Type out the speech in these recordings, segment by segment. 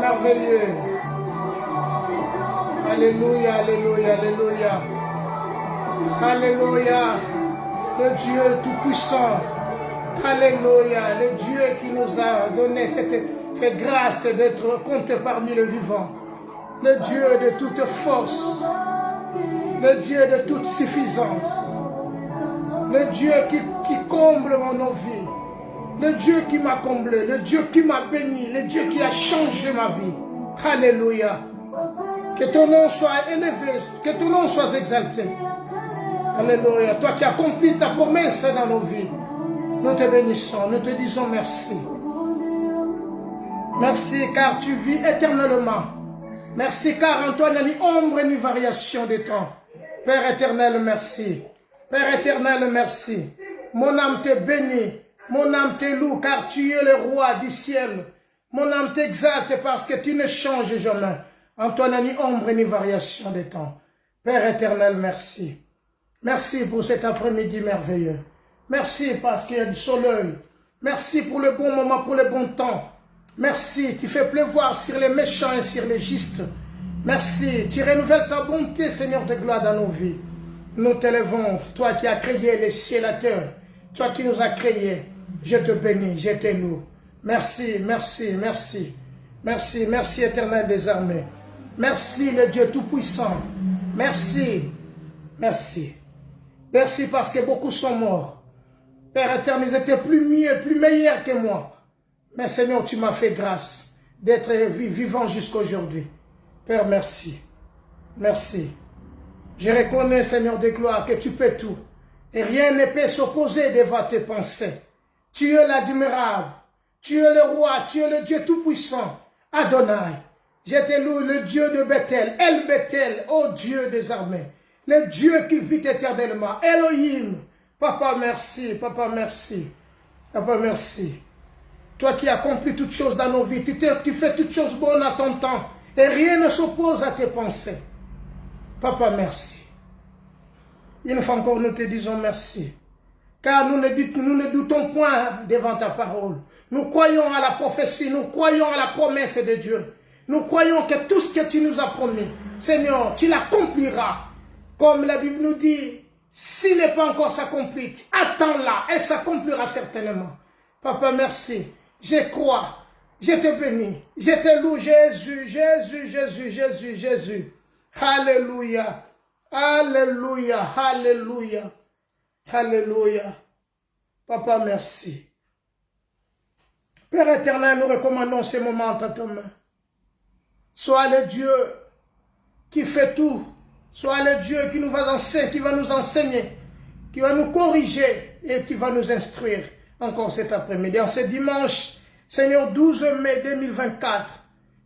merveilleux. Alléluia, alléluia, alléluia. Alléluia. Le Dieu tout-puissant. Alléluia. Le Dieu qui nous a donné fait grâce d'être compté parmi les vivants. Le Dieu de toute force. Le Dieu de toute suffisance. Le Dieu qui comble nos vies. Le Dieu qui m'a comblé. Le Dieu qui m'a béni. Le Dieu qui a changé ma vie. Alléluia. Que ton nom soit élevé. Que ton nom soit exalté. Alléluia. Toi qui accomplis ta promesse dans nos vies. Nous te bénissons. Nous te disons merci. Merci car tu vis éternellement. Merci car en toi il n'y a ni ombre ni variation de temps. Père éternel, merci. Père éternel, merci. Mon âme te bénit. Mon âme te loue car tu es le roi du ciel. Mon âme t'exalte parce que tu ne changes jamais. En toi il n'y a ni ombre ni variation de temps. Père éternel, merci. Merci pour cet après-midi merveilleux. Merci parce qu'il y a du soleil. Merci pour le bon moment, pour le bon temps. Merci, tu fais pleuvoir sur les méchants et sur les justes. Merci, tu renouvelles ta bonté, Seigneur de gloire, dans nos vies. Nous t'élevons, toi qui as créé les cieux et la terre. Toi qui nous as créés. Je te bénis, je te loue. Merci, merci, merci. Merci, merci éternel des armées. Merci le Dieu tout-puissant. Merci, merci. Merci parce que beaucoup sont morts. Père éternel, ils étaient plus mieux, plus meilleurs que moi. Mais Seigneur, tu m'as fait grâce d'être vivant jusqu'aujourd'hui. Père, merci. Merci. Je reconnais, Seigneur de gloire, que tu peux tout. Et rien ne peut s'opposer devant tes pensées. Tu es l'admirable. Tu es le roi. Tu es le Dieu tout-puissant. Adonai. Je te loue, le Dieu de Bethel. El Bethel, ô Dieu des armées. Le Dieu qui vit éternellement. Elohim. Papa, merci. Papa, merci. Papa, merci. Toi qui accomplis toutes choses dans nos vies, tu fais toutes choses bonnes à ton temps. Et rien ne s'oppose à tes pensées. Papa, merci. Une fois encore, nous te disons merci. Car nous ne doutons point devant ta parole. Nous croyons à la prophétie, nous croyons à la promesse de Dieu. Nous croyons que tout ce que tu nous as promis, Seigneur, tu l'accompliras. Comme la Bible nous dit, s'il n'est pas encore accompli, attends-la, elle s'accomplira certainement. Papa, merci. Je crois, je te bénis, je te loue, Jésus, Jésus, Jésus, Jésus, Jésus. Alléluia, alléluia, alléluia, alléluia. Papa, merci. Père éternel, nous recommandons ces moments entre tes mains. Sois le Dieu qui fait tout. Sois le Dieu qui nous va enseigner, qui va nous enseigner, qui va nous corriger et qui va nous instruire. Encore cet après-midi, en ce dimanche, Seigneur, 12 mai 2024,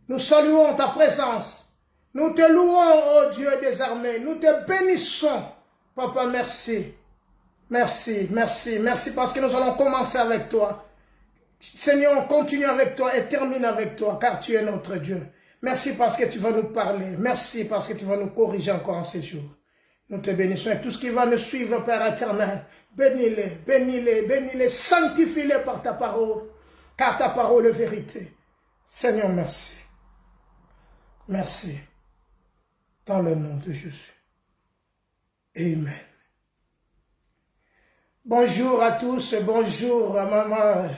nous saluons ta présence. Nous te louons, ô Dieu des armées. Nous te bénissons. Papa, merci. Merci, merci, merci parce que nous allons commencer avec toi. Seigneur, on continue avec toi et termine avec toi, car tu es notre Dieu. Merci parce que tu vas nous parler. Merci parce que tu vas nous corriger encore en ces jours. Nous te bénissons et tout ce qui va nous suivre, Père éternel, bénis-les, bénis-les, bénis-les, sanctifie-les par ta parole, car ta parole est vérité. Seigneur, merci. Merci. Dans le nom de Jésus. Amen. Bonjour à tous, bonjour à maman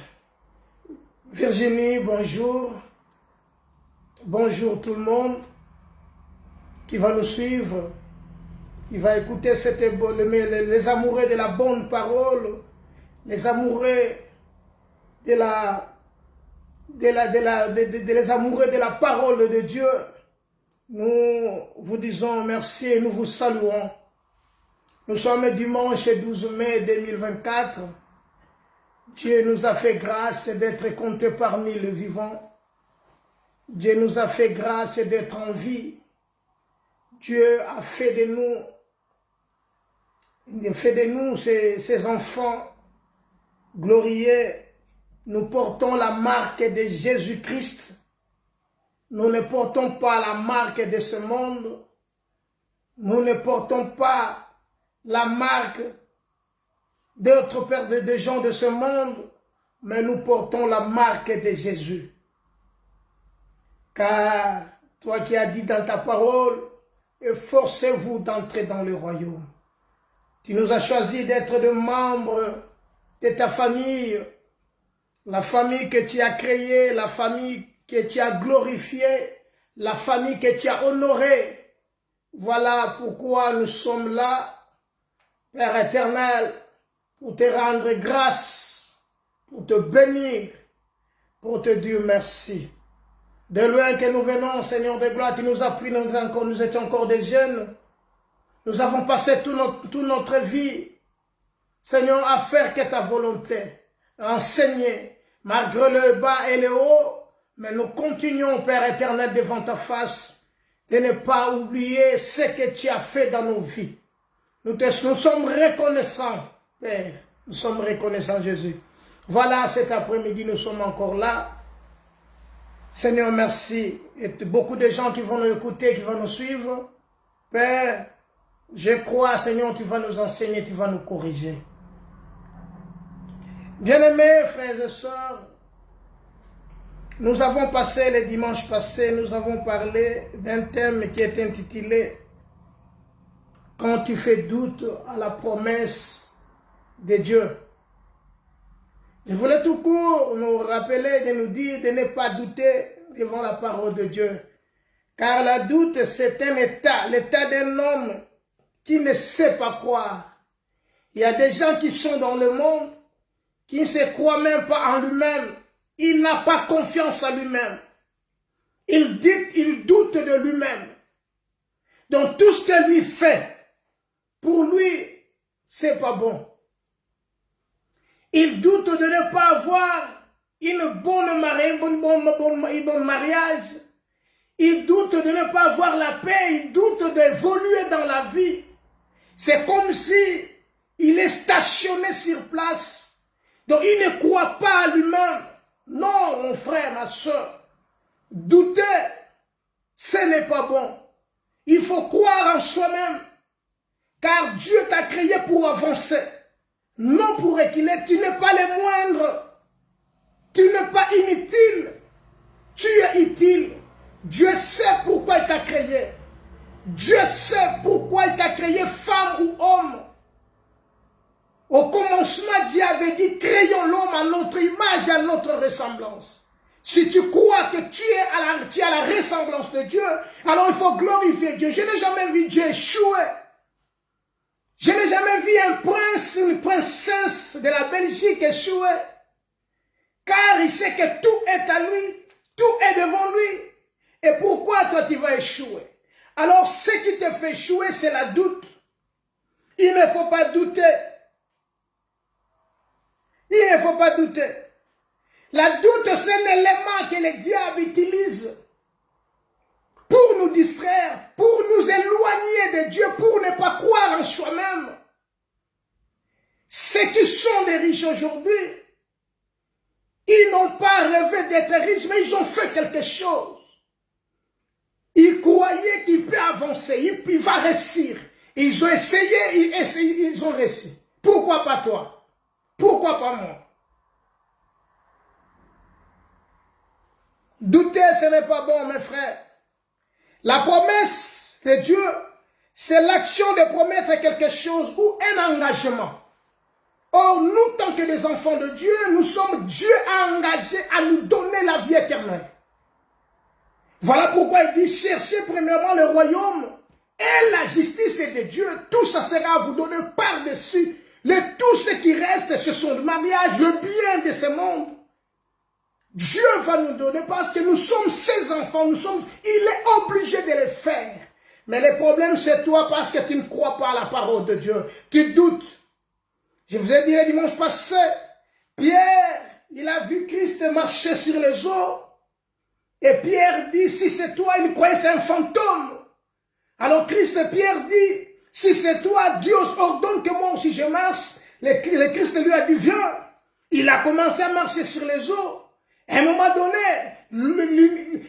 Virginie, bonjour. Bonjour tout le monde qui va nous suivre. Il va écouter les amoureux de la bonne parole, les amoureux les amoureux de la parole de Dieu. Nous vous disons merci et nous vous saluons. Nous sommes dimanche 12 mai 2024. Dieu nous a fait grâce d'être comptés parmi les vivants. Dieu nous a fait grâce d'être en vie. Dieu a fait de nous ses enfants glorieux. Nous portons la marque de Jésus-Christ. Nous ne portons pas la marque de ce monde. Nous ne portons pas la marque d'autres pères de gens de ce monde, mais nous portons la marque de Jésus. Car toi qui as dit dans ta parole, efforcez-vous d'entrer dans le royaume. Tu nous as choisi d'être des membres de ta famille, la famille que tu as créée, la famille que tu as glorifiée, la famille que tu as honorée. Voilà pourquoi nous sommes là, Père éternel, pour te rendre grâce, pour te bénir, pour te dire merci. De loin que nous venons, Seigneur de gloire, tu nous as pris, nous étions encore des jeunes. Nous avons passé toute notre vie, Seigneur, à faire que ta volonté, à enseigner, malgré le bas et le haut, mais nous continuons, Père éternel, devant ta face, de ne pas oublier ce que tu as fait dans nos vies. Nous sommes reconnaissants, Père, nous sommes reconnaissants, Jésus. Voilà, cet après-midi, nous sommes encore là. Seigneur, merci. Et beaucoup de gens qui vont nous écouter, qui vont nous suivre. Père, je crois, Seigneur, tu vas nous enseigner, tu vas nous corriger. Bien-aimés, frères et sœurs, nous avons passé les dimanches passés, nous avons parlé d'un thème qui est intitulé « Quand tu fais doute à la promesse de Dieu ». Je voulais tout court nous rappeler, de nous dire de ne pas douter devant la parole de Dieu. Car la doute, c'est un état, l'état d'un homme qui ne sait pas croire. Il y a des gens qui sont dans le monde, qui ne se croient même pas en lui-même. Il n'a pas confiance en lui-même. Il doute de lui-même. Donc tout ce que lui fait, pour lui, c'est pas bon. Il doute de ne pas avoir un bon mariage. Il doute de ne pas avoir la paix. Il doute d'évoluer dans la vie. C'est comme si il est stationné sur place. Donc il ne croit pas à lui-même. Non, mon frère, ma soeur. Douter, ce n'est pas bon. Il faut croire en soi-même. Car Dieu t'a créé pour avancer. Non pour reculer. Tu n'es pas le moindre. Tu n'es pas inutile. Tu es utile. Dieu sait pourquoi il t'a créé. Dieu sait pourquoi il t'a créé femme ou homme. Au commencement, Dieu avait dit, créons l'homme à notre image et à notre ressemblance. Si tu crois que tu as la ressemblance de Dieu, alors il faut glorifier Dieu. Je n'ai jamais vu Dieu échouer. Je n'ai jamais vu un prince, une princesse de la Belgique échouer. Car il sait que tout est à lui, tout est devant lui. Et pourquoi toi tu vas échouer? Alors ce qui te fait échouer, c'est la doute. Il ne faut pas douter. Il ne faut pas douter. La doute, c'est un élément que le diable utilise pour nous distraire, pour nous éloigner de Dieu, pour ne pas croire en soi-même. Ceux qui sont des riches aujourd'hui, ils n'ont pas rêvé d'être riches, mais ils ont fait quelque chose. Ils croyaient qu'il peut avancer, il va réussir. Ils ont essayé, ils ont réussi. Pourquoi pas toi? Pourquoi pas moi? Douter, ce n'est pas bon, mes frères. La promesse de Dieu, c'est l'action de promettre quelque chose ou un engagement. Or, nous, tant que des enfants de Dieu, nous sommes Dieu engagé à nous donner la vie éternelle. Voilà pourquoi il dit, cherchez premièrement le royaume et la justice de Dieu. Tout ça sera à vous donner par-dessus. Tout ce qui reste, ce sont le mariage, le bien de ce monde. Dieu va nous donner parce que nous sommes ses enfants, il est obligé de les faire. Mais le problème c'est toi parce que tu ne crois pas à la parole de Dieu. Tu doutes. Je vous ai dit le dimanche passé, Pierre, il a vu Christ marcher sur les eaux. Et Pierre dit, si c'est toi, il croyait c'est un fantôme. Alors Pierre dit, si c'est toi, Dieu ordonne que moi aussi je marche. Le Christ lui a dit, viens. Il a commencé à marcher sur les eaux. À un moment donné,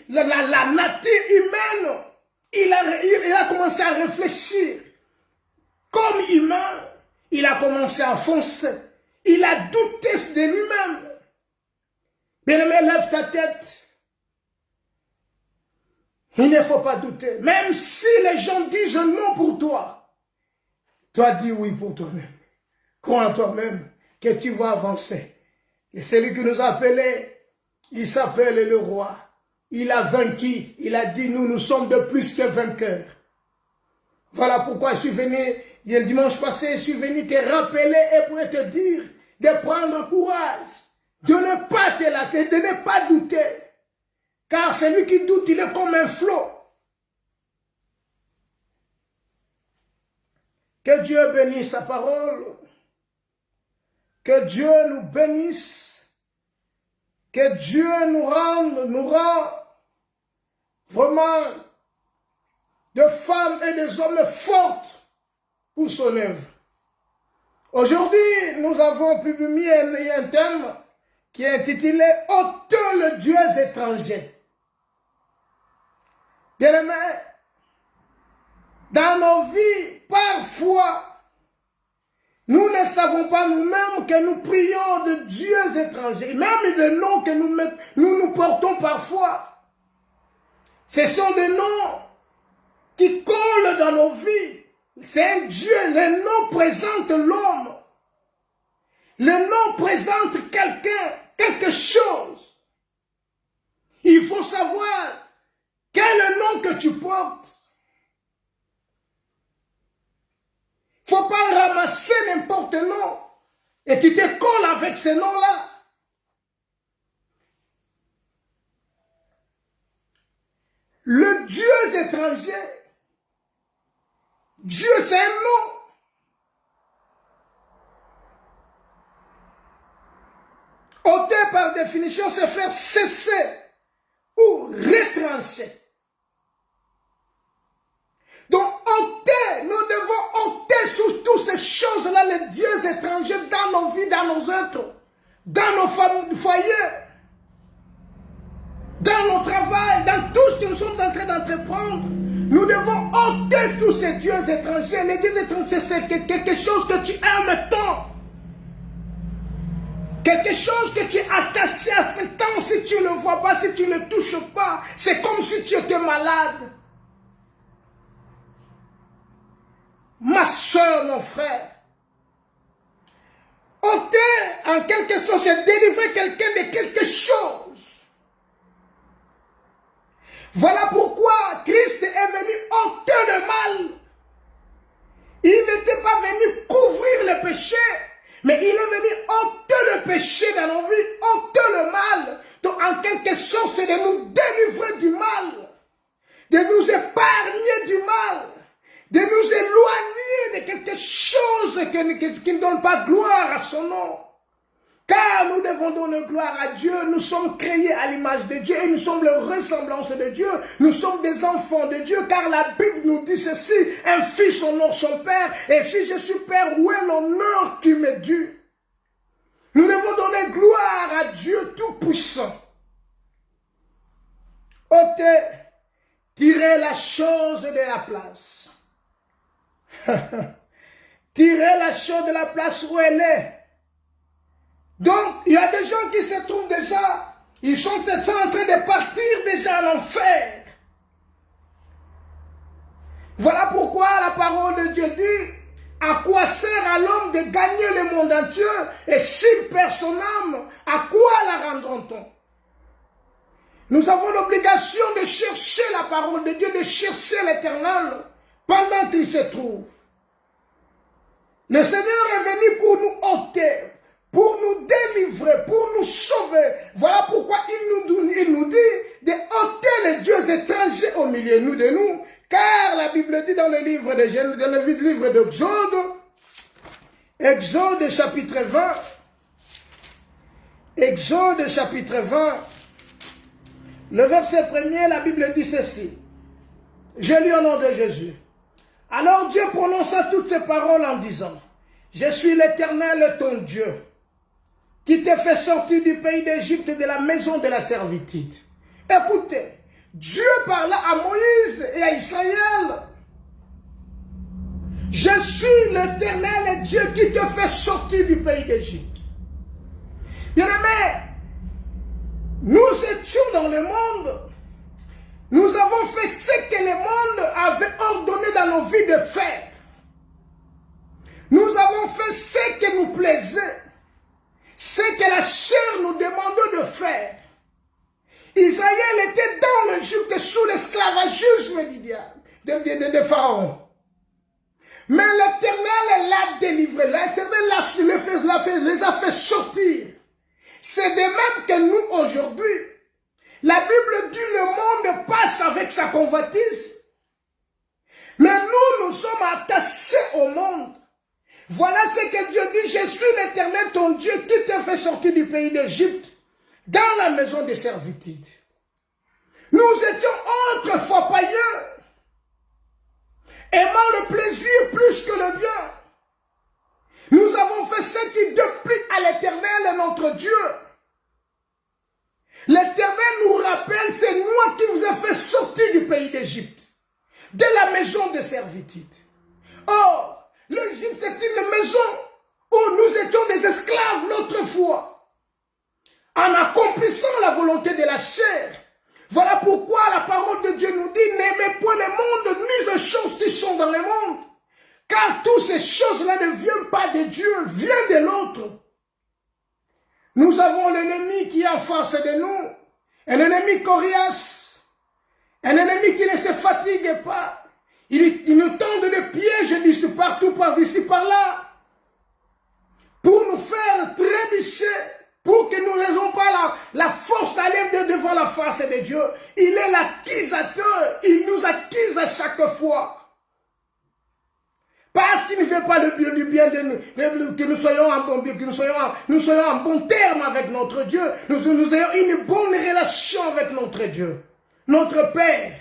la nature humaine, il a commencé à réfléchir. Comme humain, il a commencé à foncer. Il a douté de lui-même. Bien-aimé, lève ta tête. Il ne faut pas douter. Même si les gens disent non pour toi, toi dis oui pour toi-même. Crois en toi-même que tu vas avancer. Et celui qui nous a appelés, il s'appelle le roi. Il a vaincu. Il a dit, nous sommes de plus que vainqueurs. Voilà pourquoi je suis venu, le dimanche passé, je suis venu te rappeler et pour te dire de prendre courage, de ne pas te lasser, de ne pas douter. Car celui qui doute, il est comme un flot. Que Dieu bénisse sa parole. Que Dieu nous bénisse. Que Dieu nous rend vraiment de femmes et des hommes fortes pour son œuvre. Aujourd'hui, nous avons publié un thème qui est intitulé « Ôtez le Dieu étranger ». Bien-aimés, dans nos vies, parfois, nous ne savons pas nous-mêmes que nous prions de dieux étrangers, même des noms que nous portons parfois. Ce sont des noms qui collent dans nos vies. C'est un Dieu, les noms présentent l'homme. Les noms présentent quelqu'un, quelque chose. Il faut savoir quel est le nom que tu portes. Il ne faut pas ramasser n'importe quel nom et qui te colle avec ces noms-là. Le Dieu étranger, Dieu c'est un nom. Ôter par définition, c'est faire cesser ou retrancher. Donc, ôter, nous devons ôter sur toutes ces choses-là, les dieux étrangers dans nos vies, dans nos êtres, dans nos foyers, dans nos travails, dans tout ce que nous sommes en train d'entreprendre. Nous devons ôter tous ces dieux étrangers. Les dieux étrangers, c'est quelque chose que tu aimes tant. Quelque chose que tu es attaché à ce temps, si tu ne le vois pas, si tu ne le touches pas, c'est comme si tu étais malade. Ma soeur, mon frère, ôter en quelque sorte, c'est délivrer quelqu'un de quelque chose. Voilà pourquoi Christ est venu ôter le mal. Il n'était pas venu couvrir le péché, mais il est venu ôter le péché dans nos vies, ôter le mal. Donc en quelque sorte, c'est de nous délivrer du mal, de nous épargner du mal, de nous éloigner de quelque chose qui ne donne pas gloire à son nom. Car nous devons donner gloire à Dieu. Nous sommes créés à l'image de Dieu et nous sommes la ressemblance de Dieu. Nous sommes des enfants de Dieu car la Bible nous dit ceci. Un fils honore son père et si je suis père, où est l'honneur qui m'est dû? Nous devons donner gloire à Dieu Tout-Puissant. Ôtez, tirez la chose de la place. Tirez la chose de la place où elle est. Donc, il y a des gens qui se trouvent déjà, ils sont en train de partir déjà en enfer. Voilà pourquoi la parole de Dieu dit, à quoi sert à l'homme de gagner le monde entier et s'il perd son âme, à quoi la rendront-on? Nous avons l'obligation de chercher la parole de Dieu, de chercher l'Éternel pendant qu'il se trouve. Le Seigneur est venu pour nous ôter, pour nous délivrer, pour nous sauver. Voilà pourquoi il nous dit de ôter les dieux étrangers au milieu de nous. Car la Bible dit dans le livre de Genèse, dans le livre d'Exode, Exode chapitre 20, Exode chapitre 20, le verset 1er, la Bible dit ceci. Je lis au nom de Jésus. Alors Dieu prononça toutes ces paroles en disant, je suis l'Éternel ton Dieu, qui te fait sortir du pays d'Égypte, de la maison de la servitude. Écoutez, Dieu parla à Moïse et à Israël. Je suis l'Éternel Dieu qui te fait sortir du pays d'Égypte. Bien-aimés, nous étions dans le monde Nous avons fait ce que le monde avait ordonné dans nos vies de faire. Nous avons fait ce qui nous plaisait, ce que la chair nous demandait de faire. Israël était dans l'Égypte sous l'esclavagisme du diable, de Pharaon. Mais l'Éternel l'a délivré, l'Éternel les a fait sortir. C'est de même que nous aujourd'hui, la Bible dit le monde passe avec sa convoitise. Mais nous sommes attachés au monde. Voilà ce que Dieu dit, je suis l'Éternel ton Dieu qui t'a fait sortir du pays d'Égypte, dans la maison de servitude. Nous étions autrefois païens, aimant le plaisir plus que le bien. Nous avons fait ce qui déplie à l'Éternel, notre Dieu. L'Éternel nous rappelle, c'est moi qui vous ai fait sortir du pays d'Égypte, de la maison de servitude. Or, l'Égypte, c'est une maison où nous étions des esclaves l'autre fois, en accomplissant la volonté de la chair. Voilà pourquoi la parole de Dieu nous dit, n'aimez point le monde, ni les choses qui sont dans le monde. Car toutes ces choses-là ne viennent pas de Dieu, viennent de l'autre. Nous avons l'ennemi qui est en face de nous, un ennemi coriace, un ennemi qui ne se fatigue pas. Il nous tend des pièges d'ici partout, par ici, par là, pour nous faire trébucher, pour que nous n'ayons pas la force d'aller devant la face de Dieu. Il est l'accusateur, il nous accuse à chaque fois. Parce qu'il ne fait pas du bien de nous, que nous soyons en bon bien, que nous soyons en bon terme avec notre Dieu. Nous ayons une bonne relation avec notre Dieu, notre Père,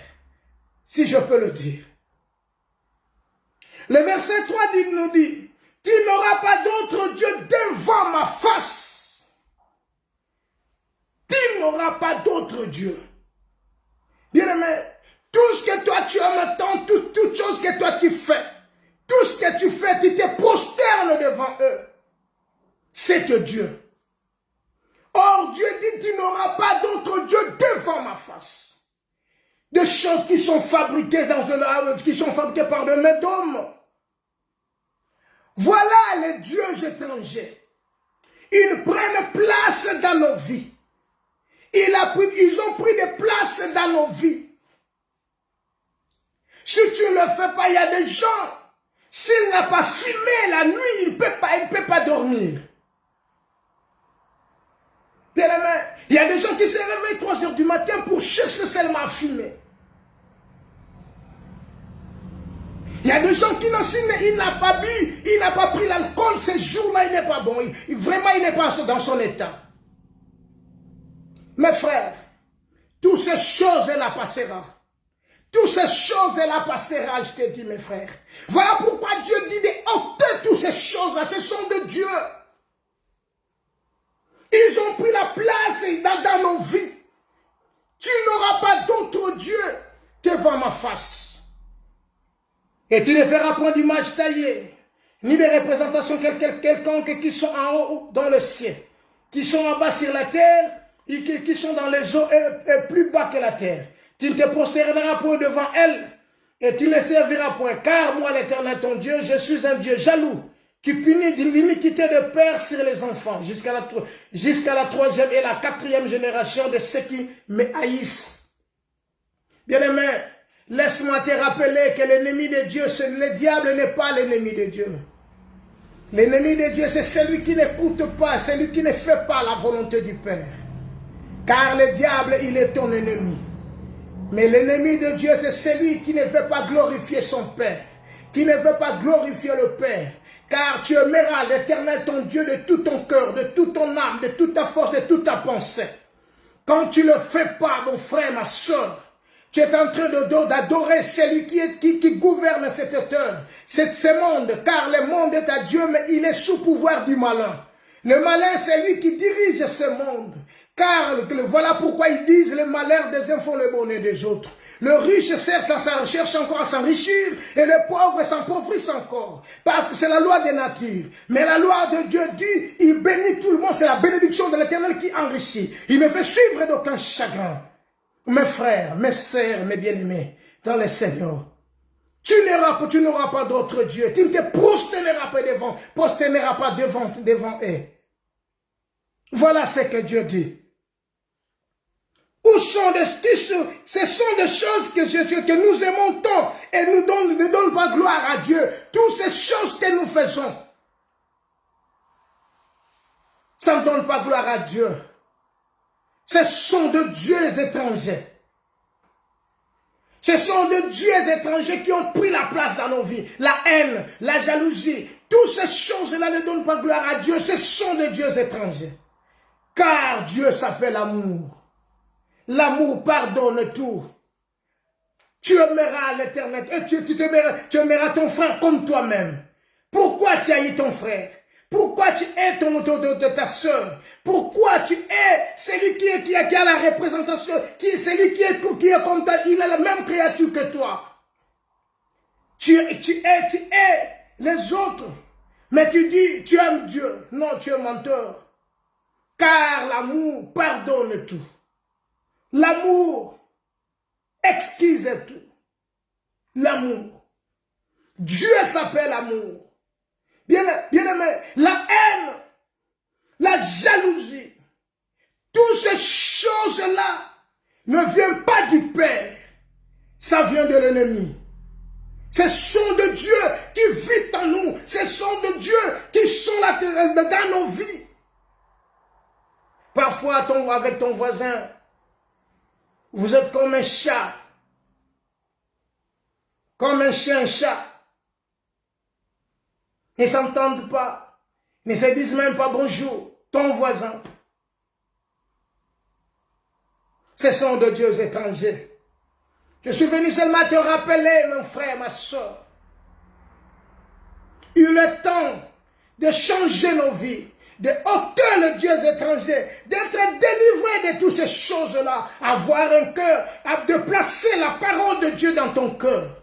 si je peux le dire. Le verset 3 nous dit, tu n'auras pas d'autre Dieu devant ma face. Tu n'auras pas d'autre Dieu. Bien-aimé, tout ce que toi tu as maintenant, toute chose que toi tu fais, tout ce que tu fais, tu te prosternes devant eux. C'est que Dieu. Or, Dieu dit, tu n'auras pas d'autre Dieu devant ma face. Des choses qui sont fabriquées par de mains d'hommes. Voilà les dieux étrangers. Ils prennent place dans nos vies. Ils ont pris des places dans nos vies. Si tu ne le fais pas, il y a des gens, s'il n'a pas fumé la nuit, il ne peut pas dormir. Bien-aimé, il y a des gens qui se réveillent 3 heures du matin pour chercher seulement à fumer. Il y a des gens qui il n'a pas bu, il n'a pas pris l'alcool, ce jour-là, il n'est pas bon. Vraiment, il n'est pas dans son état. Mes frères, toutes ces choses-là passeront. Toutes ces choses-là passeront, je te dis, mes frères. Voilà pourquoi Dieu dit de ôter toutes ces choses-là, ce sont de Dieu. Ils ont pris la place dans nos vies. Tu n'auras pas d'autre Dieu devant ma face. Et tu ne feras point d'image taillée, ni de représentation quelconque qui sont en haut dans le ciel, qui sont en bas sur la terre, et qui sont dans les eaux et plus bas que la terre. Tu ne te prosterneras point devant elle, et tu ne serviras point, car moi l'Éternel ton Dieu, je suis un Dieu jaloux, qui punit l'iniquité de père sur les enfants, jusqu'à la 3e et la 4e génération de ceux qui me haïssent. Bien-aimé, laisse-moi te rappeler que l'ennemi de Dieu, le diable n'est pas l'ennemi de Dieu. L'ennemi de Dieu, c'est celui qui n'écoute pas, celui qui ne fait pas la volonté du Père. Car le diable, il est ton ennemi. Mais l'ennemi de Dieu, c'est celui qui ne veut pas glorifier son Père, qui ne veut pas glorifier le Père. Car tu aimeras l'Éternel ton Dieu de tout ton cœur, de toute ton âme, de toute ta force, de toute ta pensée. Quand tu ne le fais pas, mon frère, ma soeur, tu es en train d'adorer celui qui gouverne cette terre, ce monde, car le monde est à Dieu, mais il est sous pouvoir du malin. Le malin, c'est lui qui dirige ce monde. Car voilà pourquoi ils disent le malheur des uns font le bonheur des autres. Le riche cherche encore à s'enrichir et le pauvre s'empauvrisse encore. Parce que c'est la loi des natures. Mais la loi de Dieu dit, il bénit tout le monde. C'est la bénédiction de l'Éternel qui enrichit. Il ne fait suivre d'aucun chagrin. mes frères, mes sœurs, mes bien-aimés, dans le Seigneur, tu n'auras pas d'autre Dieu. Tu ne te prosterneras pas devant eux. Voilà ce que Dieu dit. Ce sont des choses que nous aimons tant et ne donnent pas gloire à Dieu. Toutes ces choses que nous faisons, ça ne donne pas gloire à Dieu. Ce sont de dieux étrangers. Ce sont des dieux étrangers qui ont pris la place dans nos vies. La haine, la jalousie, toutes ces choses-là ne donnent pas gloire à Dieu. Ce sont des dieux étrangers. Car Dieu s'appelle amour. L'amour pardonne tout. Tu aimeras l'Éternel et tu aimeras ton frère comme toi-même. Pourquoi tu haïs ton frère? Pourquoi tu hais ta soeur? Pourquoi tu hais celui qui a la représentation, celui qui est comme toi, il a la même créature que toi? Tu hais les autres, mais tu dis tu aimes Dieu. Non, tu es menteur. Car l'amour pardonne tout. L'amour exquise tout. L'amour. Dieu s'appelle amour. Bien aimé, la haine, la jalousie, toutes ces choses-là ne viennent pas du Père. Ça vient de l'ennemi. Ce sont de Dieu qui vit en nous. Ce sont de Dieu qui sont là dans nos vies. Parfois, avec ton voisin, vous êtes comme un chat. Comme un chien, un chat. Ils ne s'entendent pas. Ils ne se disent même pas bonjour. Ton voisin. Ce sont de dieux étrangers. Je suis venu seulement te rappeler, mon frère, ma soeur. Il est temps de changer nos vies, de ôter les dieux étrangers, d'être délivré de toutes ces choses-là, avoir un cœur, de placer la parole de Dieu dans ton cœur.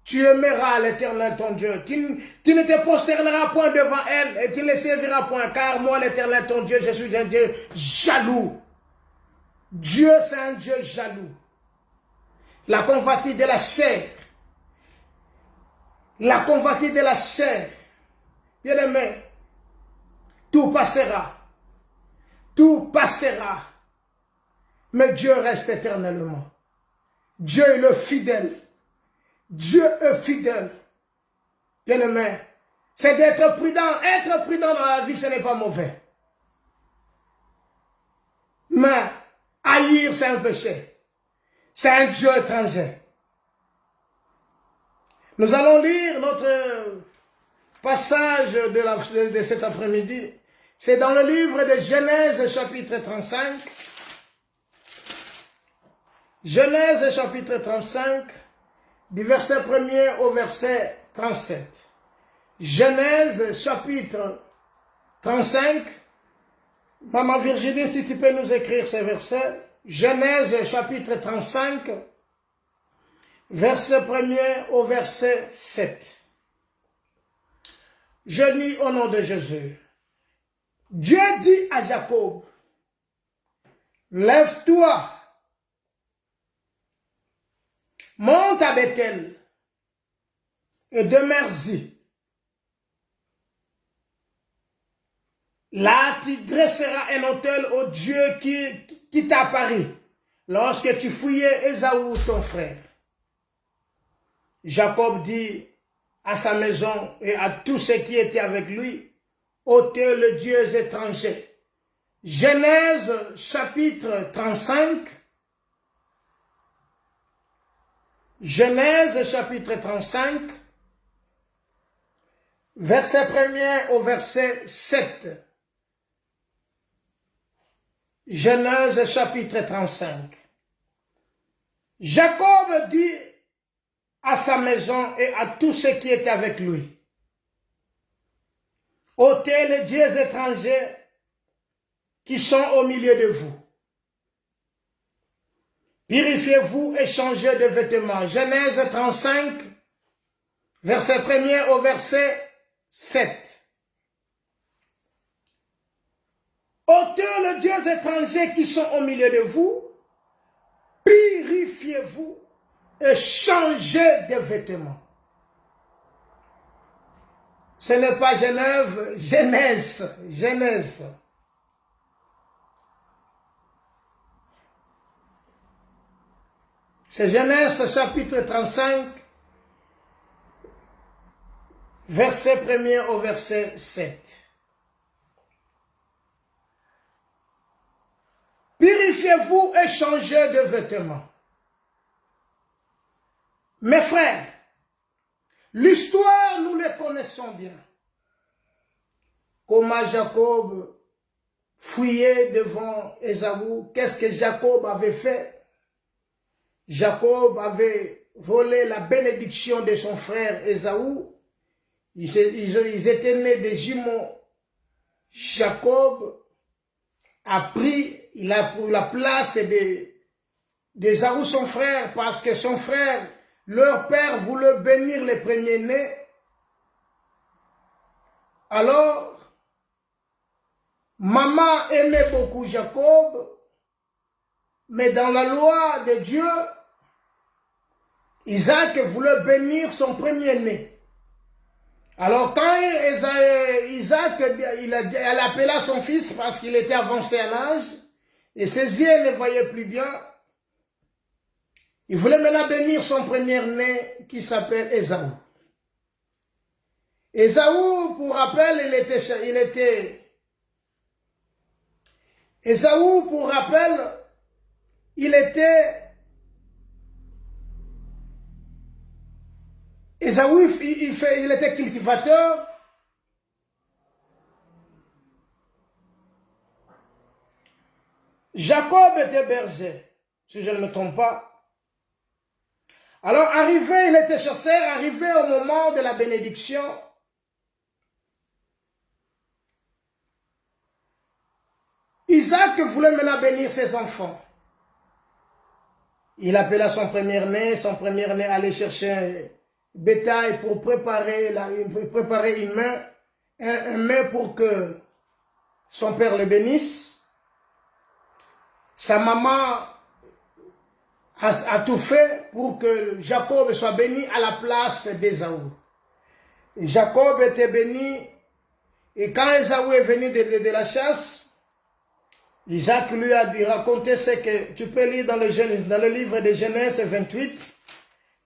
Tu aimeras l'Éternel ton Dieu. Tu ne te prosterneras point devant elle et tu ne les serviras point. Car moi, l'Éternel ton Dieu, je suis un Dieu jaloux. Dieu, c'est un Dieu jaloux. La convoitise de la chair. La convoitise de la chair. Bien aimé, tout passera. Tout passera. Mais Dieu reste éternellement. Dieu est le fidèle. Dieu est fidèle. Bien-aimé, c'est d'être prudent. Être prudent dans la vie, ce n'est pas mauvais. Mais haïr, c'est un péché. C'est un Dieu étranger. Nous allons lire notre passage de cet après-midi. C'est dans le livre de Genèse, chapitre 35. Genèse, chapitre 35. Du verset 1er au verset 37. Genèse, chapitre 35. Maman Virginie, si tu peux nous écrire ces versets. Genèse, chapitre 35, verset 1er au verset 7. Je lis au nom de Jésus. Dieu dit à Jacob, lève-toi, monte à Bethel et demeure-y. Là, tu dresseras un autel au Dieu qui t'a apparu lorsque tu fouillais Ésaü, ton frère. Jacob dit à sa maison et à tous ceux qui étaient avec lui, ôtez le Dieu étranger. Genèse, chapitre 35. Genèse chapitre 35, verset 1er au verset 7. Genèse chapitre 35. Jacob dit à sa maison et à tous ceux qui étaient avec lui, ôtez les dieux étrangers qui sont au milieu de vous. Purifiez-vous et changez de vêtements. Genèse 35, verset 1er au verset 7. Ôtez les dieux étrangers qui sont au milieu de vous purifiez-vous et changez de vêtements. Ce n'est pas Genève, Genèse, Genèse. C'est Genèse chapitre 35, verset 1er au verset 7. Purifiez-vous et changez de vêtements. Mes frères, l'histoire, nous la connaissons bien. Comment Jacob fuyait devant Ésaü. Qu'est-ce que Jacob avait fait? Jacob avait volé la bénédiction de son frère Ésaü. Ils étaient nés des jumeaux. Jacob a pris la place d'Ésaü, son frère, parce que son frère, leur père, voulait bénir les premiers-nés. Alors, maman aimait beaucoup Jacob, mais dans la loi de Dieu, Isaac voulait bénir son premier-né. Alors quand Isaac, elle appela son fils parce qu'il était avancé en âge, et ses yeux ne voyaient plus bien, il voulait maintenant bénir son premier-né qui s'appelle Ésaü. Ésaü, pour rappel, Ésaü, pour rappel, il était cultivateur. Jacob était berger, si je ne me trompe pas. Alors, il était chasseur, arrivé au moment de la bénédiction. Isaac voulait maintenant bénir ses enfants. Il appela son premier-né allait chercher un bétail pour préparer un mets pour que son père le bénisse. Sa maman a tout fait pour que Jacob soit béni à la place d'Ésaü. Jacob était béni, et quand Ésaü est venu de la chasse, Isaac lui a raconté ce que tu peux lire dans le livre de Genèse 28,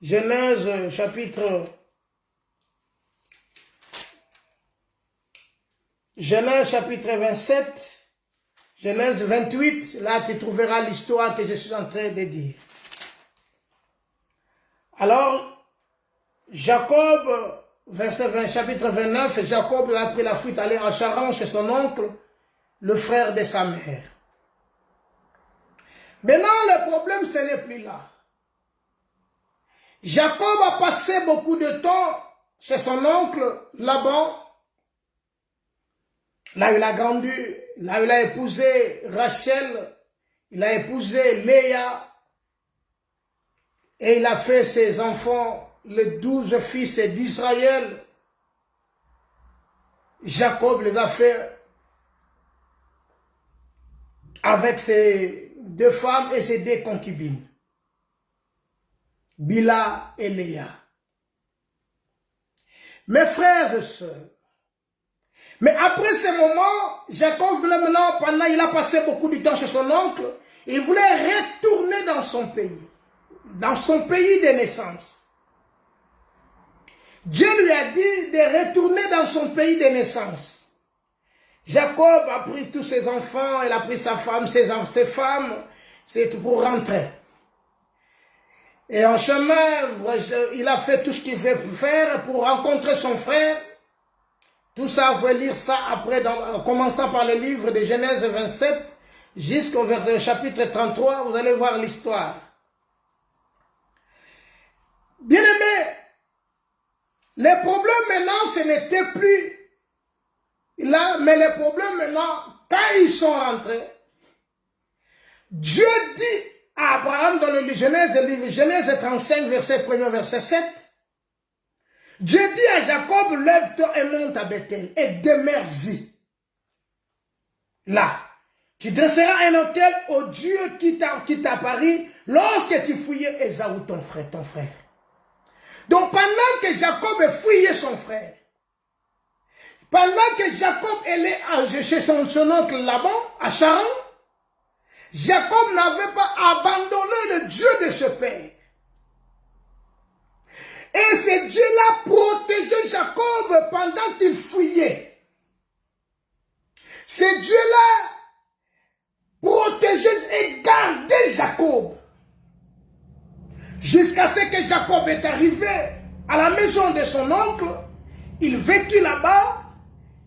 Genèse chapitre 27, Genèse 28, là tu trouveras l'histoire que je suis en train de dire. Alors, Jacob, chapitre 29, Jacob a pris la fuite, aller en Charan chez son oncle, le frère de sa mère. Maintenant, le problème, ce n'est plus là. Jacob a passé beaucoup de temps chez son oncle Laban. Là, il a grandi, là, il a épousé Rachel, il a épousé Léa, et il a fait ses enfants, les 12 fils d'Israël. Jacob les a fait avec ses 2 femmes et ses 2 concubines, Bila et Léa. Mes frères et sœurs, mais après ce moment, Jacob voulait maintenant, il a passé beaucoup de temps chez son oncle, il voulait retourner dans son pays de naissance. Dieu lui a dit de retourner dans son pays de naissance. Jacob a pris tous ses enfants, il a pris sa femme, ses femmes, c'est pour rentrer. Et en chemin, il a fait tout ce qu'il veut faire pour rencontrer son frère. Tout ça, vous pouvez lire ça après, en commençant par le livre de Genèse 27, jusqu'au verset chapitre 33, vous allez voir l'histoire. Bien-aimés, les problèmes maintenant, ce n'était plus là, mais les problèmes maintenant, quand ils sont rentrés, Dieu dit à Abraham dans le livre Genèse 35, verset 1er, verset 7, Dieu dit à Jacob, lève-toi et monte à Bethel et demeure-y. Là, Tu dresseras un autel au Dieu qui t'apparut lorsque tu fouillais Ésaü, ton frère. Donc pendant que Jacob fouillait son frère, pendant que Jacob allait chez son oncle Laban, à Charan, Jacob n'avait pas abandonné le Dieu de ce père. Et ce Dieu-là protégeait Jacob pendant qu'il fouillait. Ce Dieu-là protégeait et gardait Jacob. Jusqu'à ce que Jacob est arrivé à la maison de son oncle, il vécut là-bas,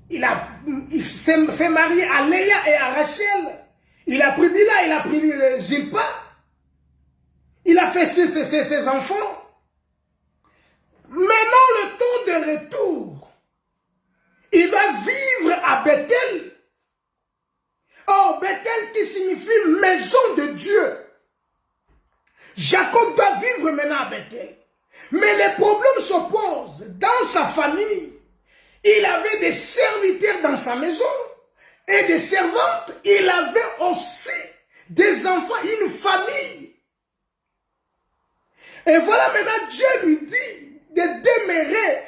il s'est fait marier à Léa et à Rachel. Il a pris Bila, il a pris Zilpa. Il a fait ses enfants. Maintenant, le temps de retour, il va vivre à Bethel. Or, Bethel qui signifie maison de Dieu. Jacob doit vivre maintenant à Bethel. Mais les problèmes s'opposent dans sa famille. Il avait des serviteurs dans sa maison et des servantes. Il avait aussi des enfants, une famille. Et voilà maintenant Dieu lui dit de demeurer,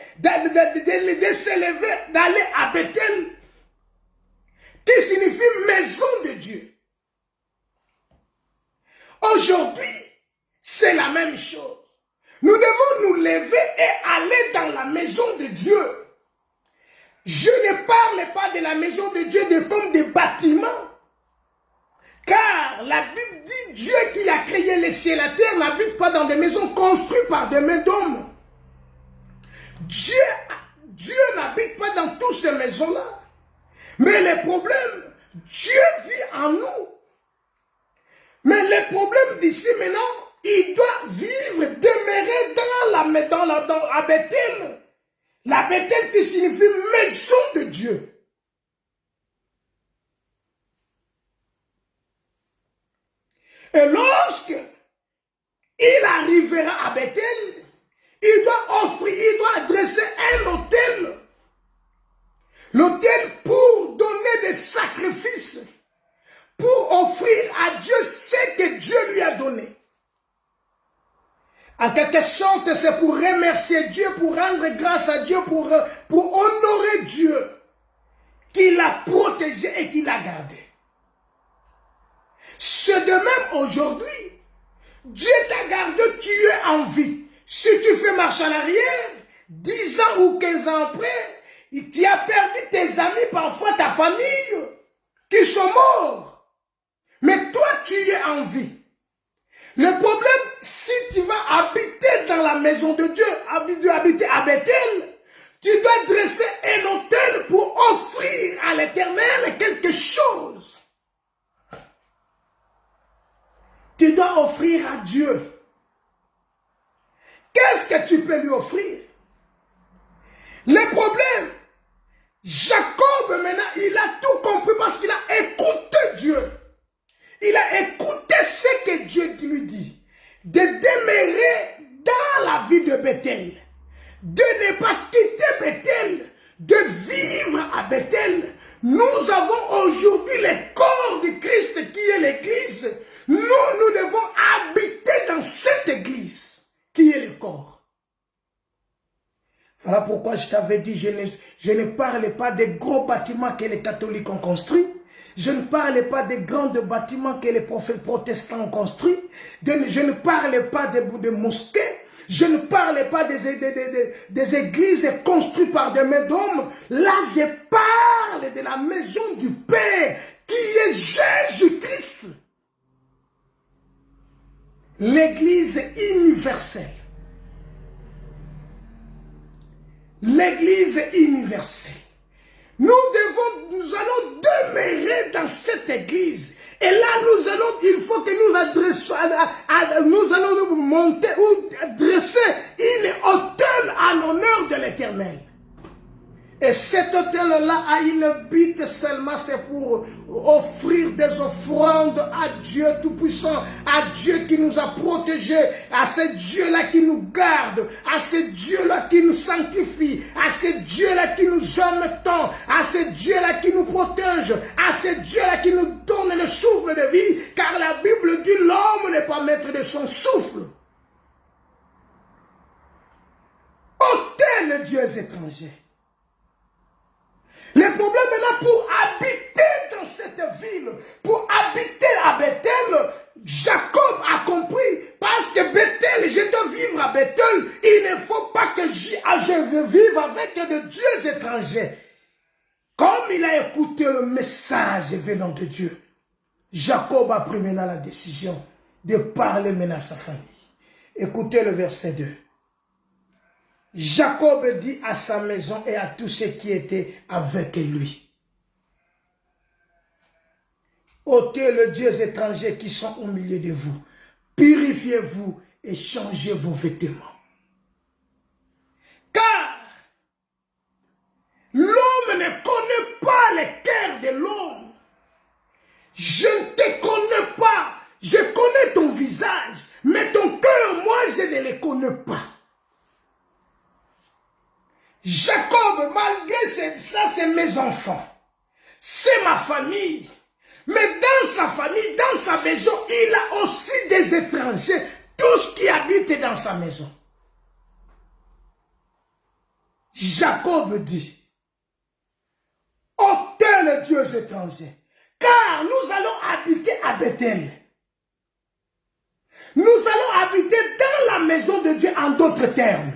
de s'élever, d'aller à Bethel, qui signifie maison de Dieu. Aujourd'hui, c'est la même chose. Nous devons nous lever et aller dans la maison de Dieu. Je ne parle pas de la maison de Dieu comme des bâtiments. Car la Bible dit Dieu qui a créé les cieux et la terre n'habite pas dans des maisons construites par des mains d'hommes. Dieu n'habite pas dans toutes ces maisons-là. Mais les problèmes, Dieu vit en nous. Mais les problèmes d'ici maintenant, il doit vivre, demeurer à Bethel. La Bethel qui signifie maison de Dieu. Et lorsque il arrivera à Bethel, il doit adresser un autel. L'autel pour donner des sacrifices, pour offrir à Dieu ce que Dieu lui a donné. En quelque sorte, c'est pour remercier Dieu, pour rendre grâce à Dieu, pour honorer Dieu, qui l'a protégé et qui l'a gardé. C'est de même aujourd'hui. Dieu t'a gardé, tu es en vie. Si tu fais marche en arrière, 10 ans ou 15 ans après, tu as perdu tes amis, parfois ta famille, qui sont morts. Mais toi, tu es en vie. Le problème, si tu vas habiter dans la maison de Dieu, habiter à Bethel, tu dois dresser un autel pour offrir à l'Éternel quelque chose. Tu dois offrir à Dieu. Qu'est-ce que tu peux lui offrir? Le problème, Jacob maintenant, il a tout compris parce qu'il a écouté Dieu. Il a écouté ce que Dieu lui dit. De demeurer dans la vie de Bethel. De ne pas quitter Bethel. De vivre à Bethel. Nous avons aujourd'hui le corps de Christ qui est l'église. Nous devons habiter dans cette église qui est le corps. Voilà pourquoi je t'avais dit, je ne parle pas des gros bâtiments que les catholiques ont construits. Je ne parle pas des grands bâtiments que les prophètes protestants ont construits. Je ne parle pas des mosquées. Je ne parle pas des églises construites par des mains d'hommes. Là, je parle de la maison du Père qui est Jésus-Christ. L'église universelle. L'église universelle. Nous allons demeurer dans cette église. Et là, il faut que nous adressions, nous allons nous monter ou dresser une autel en honneur de l'Éternel. Et cet autel-là a une but seulement, c'est pour offrir des offrandes à Dieu Tout-Puissant, à Dieu qui nous a protégés, à ce Dieu-là qui nous garde, à ce Dieu-là qui nous sanctifie, à ce Dieu-là qui nous aime tant, à ce Dieu-là qui nous protège, à ce Dieu-là qui nous donne le souffle de vie, car la Bible dit l'homme n'est pas maître de son souffle. Ôtez les dieux étrangers. Le problème est là pour habiter dans cette ville, pour habiter à Bethel. Jacob a compris, parce que Bethel, je dois vivre à Bethel, il ne faut pas que je vive avec des dieux étrangers. Comme il a écouté le message venant de Dieu, Jacob a pris maintenant la décision de parler maintenant à sa famille. Écoutez le verset 2. Jacob dit à sa maison et à tous ceux qui étaient avec lui: ôtez les dieux étrangers qui sont au milieu de vous, purifiez-vous et changez vos vêtements. Car l'homme ne connaît pas le cœur de l'homme. Je ne te connais pas, je connais ton visage, mais ton cœur, moi, je ne le connais pas. Jacob, malgré ça, c'est mes enfants, c'est ma famille. Mais dans sa famille, dans sa maison, il a aussi des étrangers, tous qui habitent dans sa maison. Jacob dit: ôtez les dieux étrangers, car nous allons habiter à Bethel. Nous allons habiter dans la maison de Dieu, en d'autres termes.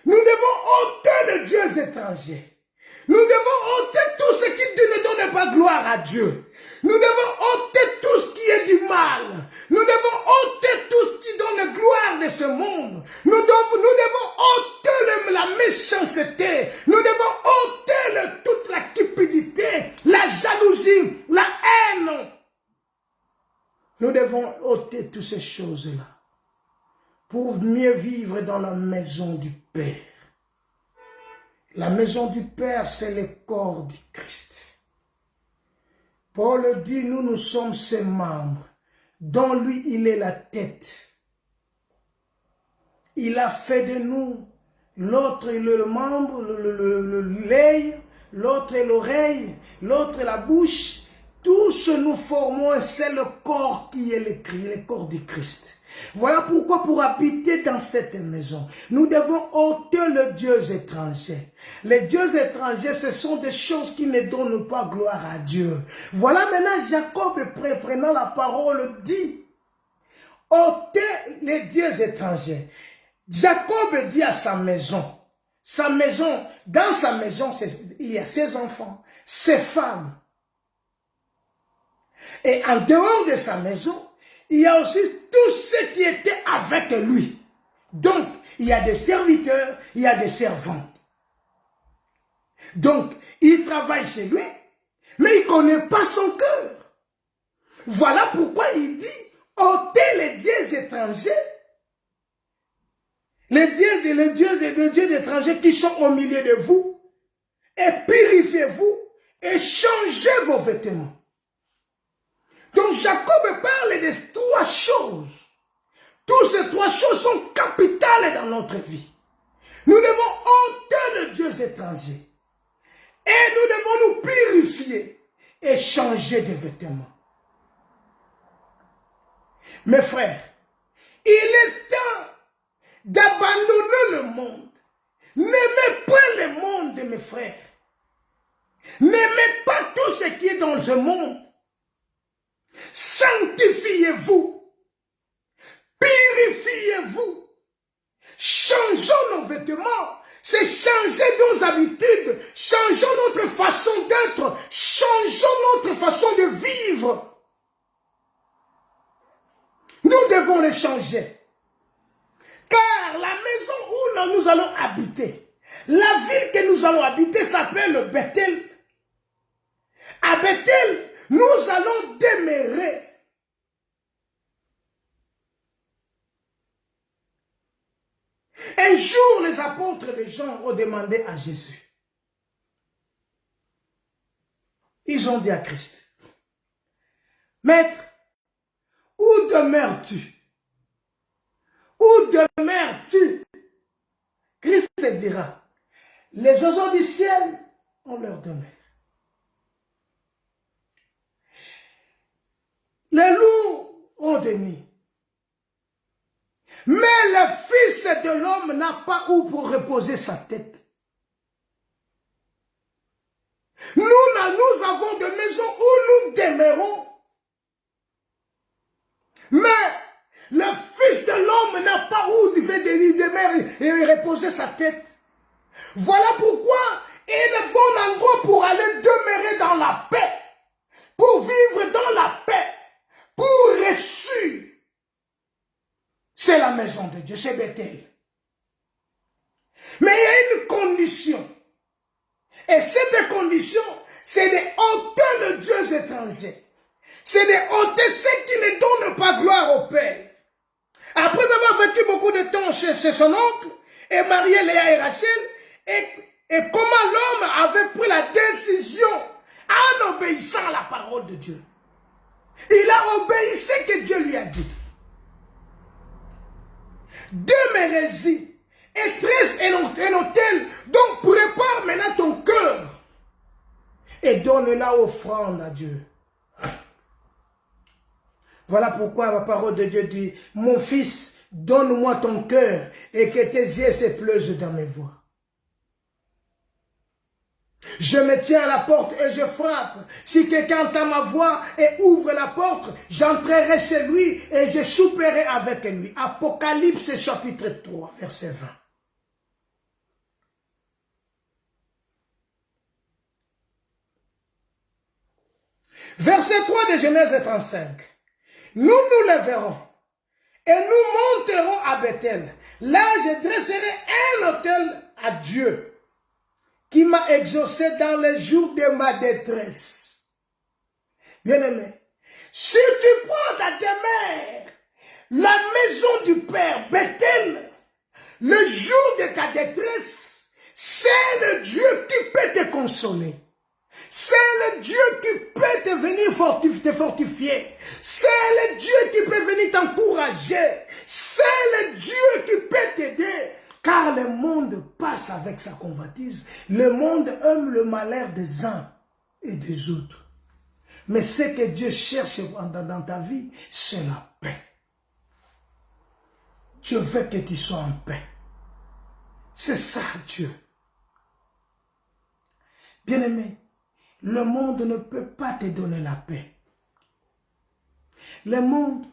Nous devons ôter les dieux étrangers. Nous devons ôter tout ce qui ne donne pas gloire à Dieu. Nous devons ôter tout ce qui est du mal. Nous devons ôter tout ce qui donne gloire de ce monde. Nous devons ôter la méchanceté. Nous devons ôter toute la cupidité, la jalousie, la haine. Nous devons ôter toutes ces choses-là pour mieux vivre dans la maison du Père. La maison du Père, c'est le corps du Christ. Paul dit, nous sommes ses membres, dont lui, il est la tête. Il a fait de nous, l'autre est le membre, l'œil, l'autre est l'oreille, l'autre est la bouche. Tous nous formons, c'est le corps qui est le corps du Christ. Voilà pourquoi pour habiter dans cette maison, nous devons ôter les dieux étrangers. Les dieux étrangers, ce sont des choses qui ne donnent pas gloire à Dieu. Voilà maintenant Jacob, prenant la parole, dit: ôtez les dieux étrangers. Jacob dit à sa maison, dans sa maison, il y a ses enfants, ses femmes. Et en dehors de sa maison, il y a aussi tous ceux qui étaient avec lui. Donc, il y a des serviteurs, il y a des servantes. Donc, il travaille chez lui, mais il ne connaît pas son cœur. Voilà pourquoi il dit: ôtez les dieux étrangers, les dieux étrangers qui sont au milieu de vous, et purifiez-vous, et changez vos vêtements. Donc Jacob parle de trois choses. Toutes ces trois choses sont capitales dans notre vie. Nous devons ôter les dieux étrangers. Et nous devons nous purifier et changer de vêtements. Mes frères, il est temps d'abandonner le monde. N'aimez pas le monde, mes frères. N'aimez pas tout ce qui est dans ce monde. Sanctifiez-vous, purifiez-vous, changeons nos vêtements, c'est changer nos habitudes, changeons notre façon d'être, changeons notre façon de vivre. Nous devons les changer. Car la maison où nous allons habiter, la ville que nous allons habiter s'appelle Bethel. À Bethel, nous allons demeurer. Un jour, les apôtres de Jean ont demandé à Jésus: ils ont dit à Christ, Maître, où demeures-tu? Où demeures-tu? Christ te dira, les oiseaux du ciel ont leur demeure. Les loups ont des nids. Mais le Fils de l'homme n'a pas où pour reposer sa tête. Nous avons des maisons où nous demeurons. Mais le Fils de l'homme n'a pas où il fait demeurer et reposer sa tête. Voilà pourquoi il est le bon endroit pour aller demeurer dans la paix. Pour vivre dans la paix. Pour reçu. C'est la maison de Dieu, c'est Bethel. Mais il y a une condition. Et cette condition, c'est de ôter le Dieu étranger. C'est de ôter ceux qui ne donnent pas gloire au Père. Après avoir vécu beaucoup de temps chez son oncle, et marié Léa et Rachel, et comment l'homme avait pris la décision en obéissant à la parole de Dieu. Il a obéi ce que Dieu lui a dit. Demeurez-y et tresse un hôtel. Donc prépare maintenant ton cœur et donne-la offrande à Dieu. Voilà pourquoi la parole de Dieu dit, mon fils, donne-moi ton cœur et que tes yeux se plaisent dans mes voies. Je me tiens à la porte et je frappe. Si quelqu'un entend ma voix et ouvre la porte, j'entrerai chez lui et je souperai avec lui. Apocalypse chapitre 3, verset 20. Verset 3 de Genèse 35. Nous nous lèverons et nous monterons à Bethel. Là, je dresserai un autel à Dieu qui m'a exaucé dans les jours de ma détresse. Bien-aimé, si tu prends ta demeure, la maison du Père, Bethel, le jour de ta détresse, c'est le Dieu qui peut te consoler. C'est le Dieu qui peut te venir te fortifier. C'est le Dieu qui peut venir t'encourager. C'est le Dieu qui peut t'aider. Car le monde passe avec sa convoitise. Le monde aime le malheur des uns et des autres. Mais ce que Dieu cherche dans ta vie, c'est la paix. Dieu veut que tu sois en paix. C'est ça Dieu. Bien-aimé, le monde ne peut pas te donner la paix. Le monde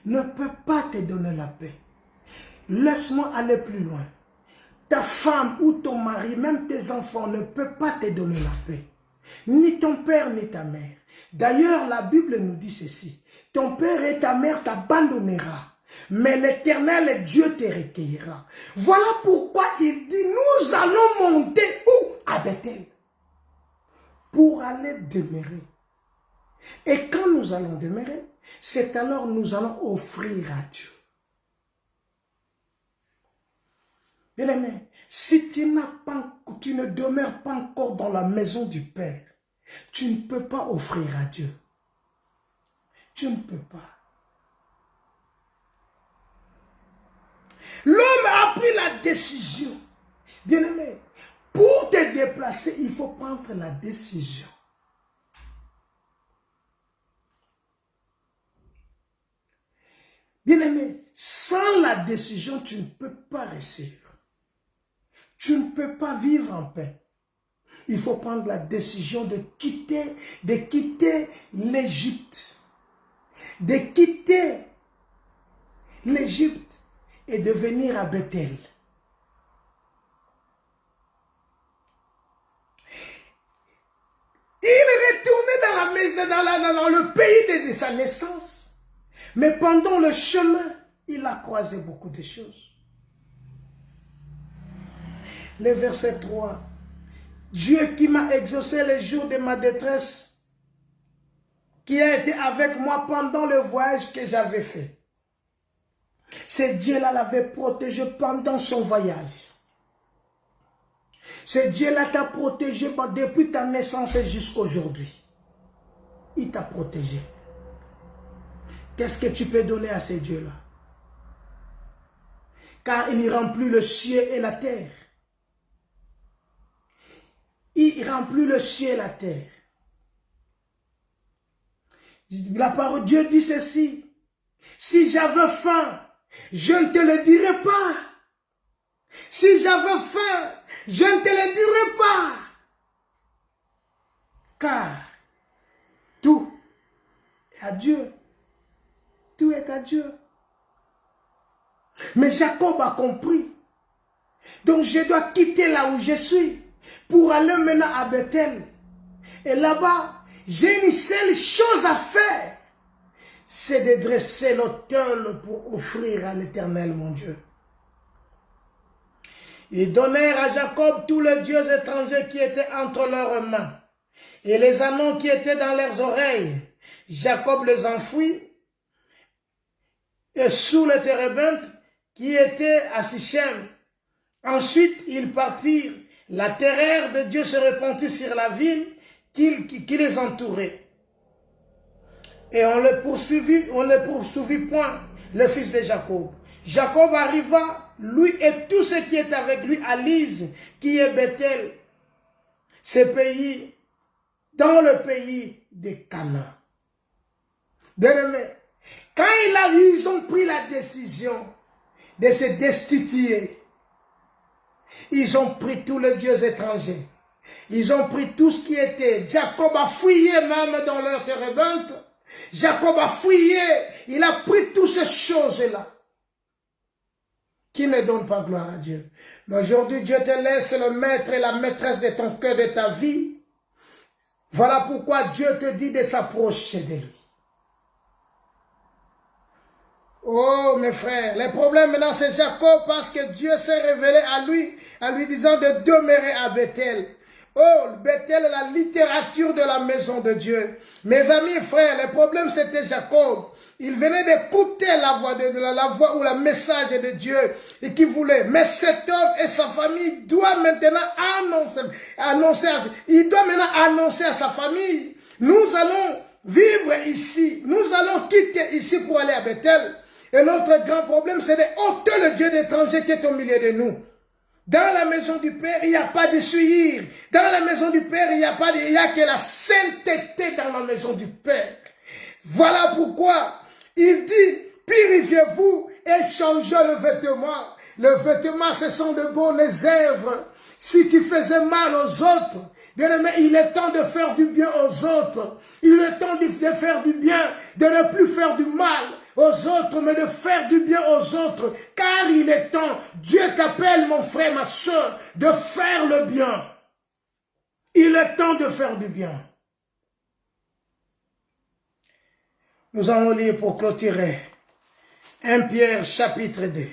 ne peut pas te donner la paix. Laisse-moi aller plus loin. Ta femme ou ton mari, même tes enfants ne peuvent pas te donner la paix. Ni ton père, ni ta mère. D'ailleurs, la Bible nous dit ceci. Ton père et ta mère t'abandonnera, mais l'Éternel Dieu te recueillera. Voilà pourquoi il dit, nous allons monter où? À Bethel. Pour aller demeurer. Et quand nous allons demeurer, c'est alors nous allons offrir à Dieu. Bien-aimé, si tu ne demeures pas encore dans la maison du Père, tu ne peux pas offrir à Dieu. Tu ne peux pas. L'homme a pris la décision. Bien-aimé, pour te déplacer, il faut prendre la décision. Bien-aimé, sans la décision, tu ne peux pas réussir. Tu ne peux pas vivre en paix. Il faut prendre la décision de quitter l'Égypte. De quitter l'Égypte et de venir à Bethel. Il est retourné dans le pays de sa naissance. Mais pendant le chemin, il a croisé beaucoup de choses. Le verset 3. Dieu qui m'a exaucé les jours de ma détresse, qui a été avec moi pendant le voyage que j'avais fait. Ce Dieu-là l'avait protégé pendant son voyage. Ce Dieu-là t'a protégé depuis ta naissance jusqu'à aujourd'hui. il t'a protégé. Qu'est-ce que tu peux donner à ces dieux-là? Car il remplit le ciel et la terre. Il remplit le ciel et la terre. La parole de Dieu dit ceci. Si j'avais faim, je ne te le dirais pas. Si j'avais faim, je ne te le dirais pas. Car tout est à Dieu. Tout est à Dieu. Mais Jacob a compris. Donc je dois quitter là où je suis pour aller maintenant à Bethel. Et là-bas, j'ai une seule chose à faire. C'est de dresser l'autel pour offrir à l'Éternel, mon Dieu. Ils donnèrent à Jacob tous les dieux étrangers qui étaient entre leurs mains et les anneaux qui étaient dans leurs oreilles. Jacob les enfouit et sous le térébinthe qui était à Sichem. Ensuite, ils partirent. La terreur de Dieu se répandit sur la ville qui les entourait. Et on ne poursuivit point le fils de Jacob. Jacob arriva, lui et tous ceux qui étaient avec lui, à Lise, qui est Bethel, ce pays, dans le pays de Canaan. Bien-aimé, quand ils ont pris la décision de se destituer, ils ont pris tous les dieux étrangers. Ils ont pris tout ce qui était. Jacob a fouillé même dans leur térébinthe. Jacob a fouillé. Il a pris toutes ces choses-là qui ne donnent pas gloire à Dieu. Mais aujourd'hui, Dieu te laisse le maître et la maîtresse de ton cœur, de ta vie. Voilà pourquoi Dieu te dit de s'approcher de lui. Oh mes frères, le problème maintenant c'est Jacob parce que Dieu s'est révélé à lui disant de demeurer à Bethel. Oh, Bethel est la littérature de la maison de Dieu. Mes amis frères, le problème c'était Jacob. Il venait d'écouter la voix ou le message de Dieu et qui voulait. Mais cet homme et sa famille doivent maintenant annoncer à sa famille. Nous allons vivre ici. Nous allons quitter ici pour aller à Bethel. Et notre grand problème, c'est de ôter le Dieu d'étranger qui est au milieu de nous. Dans la maison du Père, il n'y a pas de suivre. Dans la maison du Père, il n'y a que la sainteté dans la maison du Père. Voilà pourquoi il dit, purifiez-vous et changez le vêtement. Le vêtement, ce sont de bonnes œuvres. Si tu faisais mal aux autres, bien aimé, il est temps de faire du bien aux autres. Il est temps de faire du bien, de ne plus faire du mal aux autres, mais de faire du bien aux autres. Car il est temps, Dieu t'appelle, mon frère, ma soeur, de faire le bien. Il est temps de faire du bien. Nous allons lire pour clôturer 1 Pierre chapitre 2.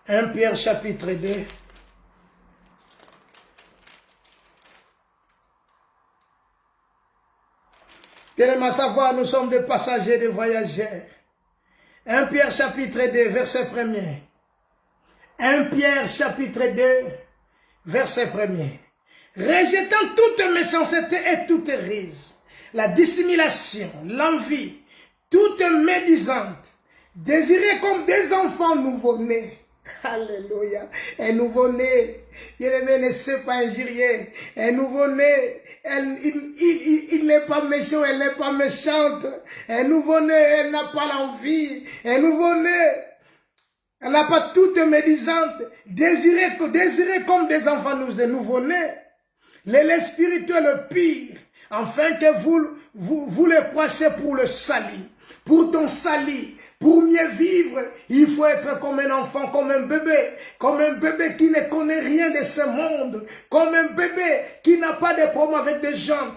1 Pierre chapitre 2. Bien-aimés, à savoir, nous sommes des passagers, des voyageurs. 1 Pierre chapitre 2, verset 1er. 1 Pierre chapitre 2, verset 1er. Rejetant toute méchanceté et toute rise, la dissimulation, l'envie, toute médisante, désirez comme des enfants nouveau-nés. Alléluia. Un nouveau-né, bien-aimé, ne sait pas injurier. Un nouveau-né, il n'est pas méchant, elle n'est pas méchante. Un nouveau-né, elle n'a pas l'envie. Un nouveau-né, elle n'a pas toute médisante. Désirez comme des enfants nouveau-nés. Les spirituels le pire, afin que vous les prêchez pour le salut, pour ton salut. Pour mieux vivre, il faut être comme un enfant, comme un bébé qui ne connaît rien de ce monde, comme un bébé qui n'a pas de problème avec des gens.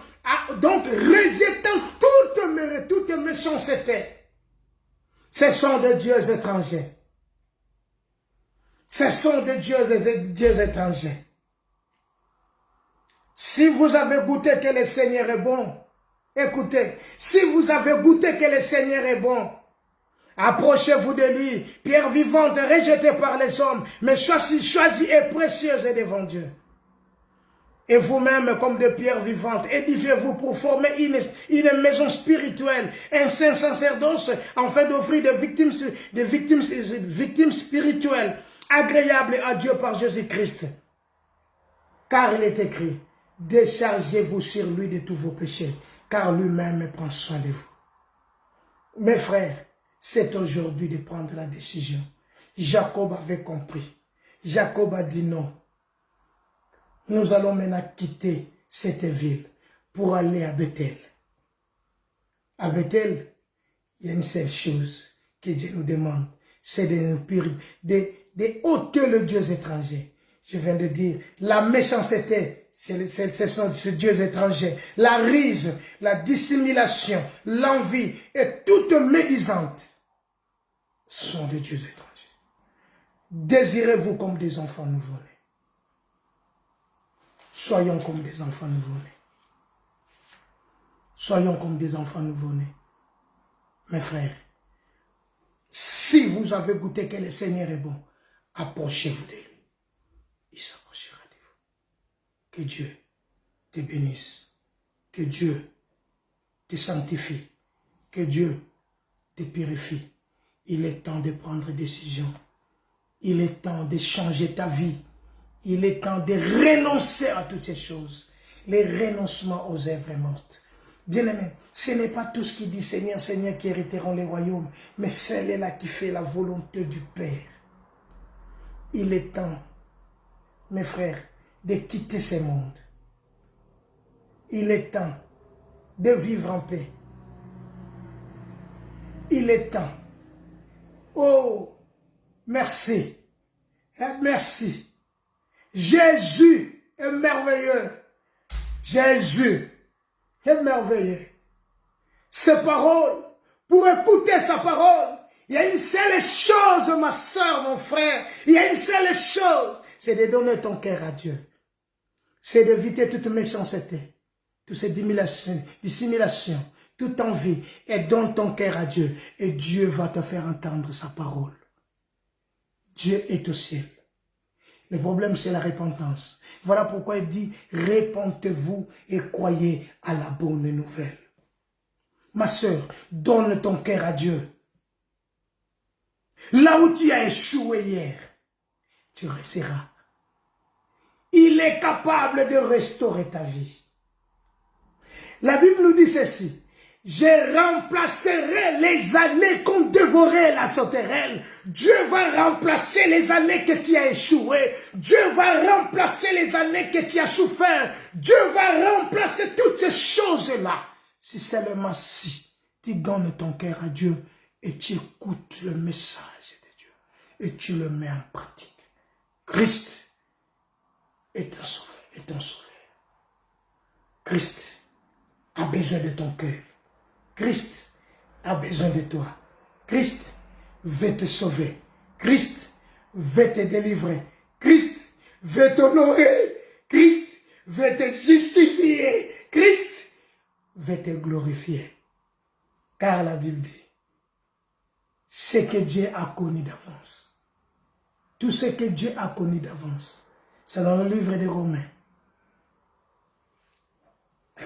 Donc, rejetant toute méchanceté, ce sont des dieux étrangers. Ce sont des dieux étrangers. Si vous avez goûté que le Seigneur est bon, écoutez, si vous avez goûté que le Seigneur est bon, approchez-vous de lui, pierre vivante rejetée par les hommes, mais choisie et précieuse devant Dieu. Et vous-même, comme des pierres vivantes, édifiez-vous pour former une maison spirituelle, un saint sacerdoce, afin d'offrir des victimes spirituelles, agréables à Dieu par Jésus-Christ. Car il est écrit, déchargez-vous sur lui de tous vos péchés, car lui-même prend soin de vous. Mes frères, c'est aujourd'hui de prendre la décision. Jacob avait compris. Jacob a dit non. Nous allons maintenant quitter cette ville pour aller à Bethel. À Bethel, il y a une seule chose que Dieu nous demande, c'est de nous purifier, de ôter le Dieu étranger. Je viens de dire, la méchanceté, ce Dieu étranger, la ruse, la dissimulation, l'envie et toute médisante sont des dieux étrangers. Désirez-vous comme des enfants nouveau-nés. Soyons comme des enfants nouveau-nés. Soyons comme des enfants nouveau-nés. Mes frères, si vous avez goûté que le Seigneur est bon, approchez-vous de lui. Il s'approchera de vous. Que Dieu te bénisse. Que Dieu te sanctifie. Que Dieu te purifie. Il est temps de prendre décision. Il est temps de changer ta vie. Il est temps de renoncer à toutes ces choses. Les renoncements aux œuvres mortes. Bien-aimés, ce n'est pas tout ce qui dit Seigneur, Seigneur qui hériteront les royaumes, mais celle-là qui fait la volonté du Père. Il est temps, mes frères, de quitter ce monde. Il est temps de vivre en paix. Il est temps. Oh, merci. Merci. Jésus est merveilleux. Jésus est merveilleux. Ses paroles, pour écouter sa parole, il y a une seule chose, ma soeur, mon frère. Il y a une seule chose, c'est de donner ton cœur à Dieu. C'est d'éviter toute méchanceté, toute cette dissimulation, toute envie, et donne ton cœur à Dieu. Et Dieu va te faire entendre sa parole. Dieu est au ciel. Le problème, c'est la repentance. Voilà pourquoi il dit, répentez-vous et croyez à la bonne nouvelle. Ma sœur, donne ton cœur à Dieu. Là où tu as échoué hier, tu resteras. Il est capable de restaurer ta vie. La Bible nous dit ceci. Je remplacerai les années qu'on dévorait la sauterelle. Dieu va remplacer les années que tu as échoué. Dieu va remplacer les années que tu as souffert. Dieu va remplacer toutes ces choses-là. Si seulement si tu donnes ton cœur à Dieu et tu écoutes le message de Dieu et tu le mets en pratique. Christ est un sauveur, est un sauveur. Christ a besoin de ton cœur. Christ a besoin de toi. Christ veut te sauver. Christ veut te délivrer. Christ veut t'honorer. Christ veut te justifier. Christ veut te glorifier. Car la Bible dit, ce que Dieu a connu d'avance. Tout ce que Dieu a connu d'avance. C'est dans le livre des Romains.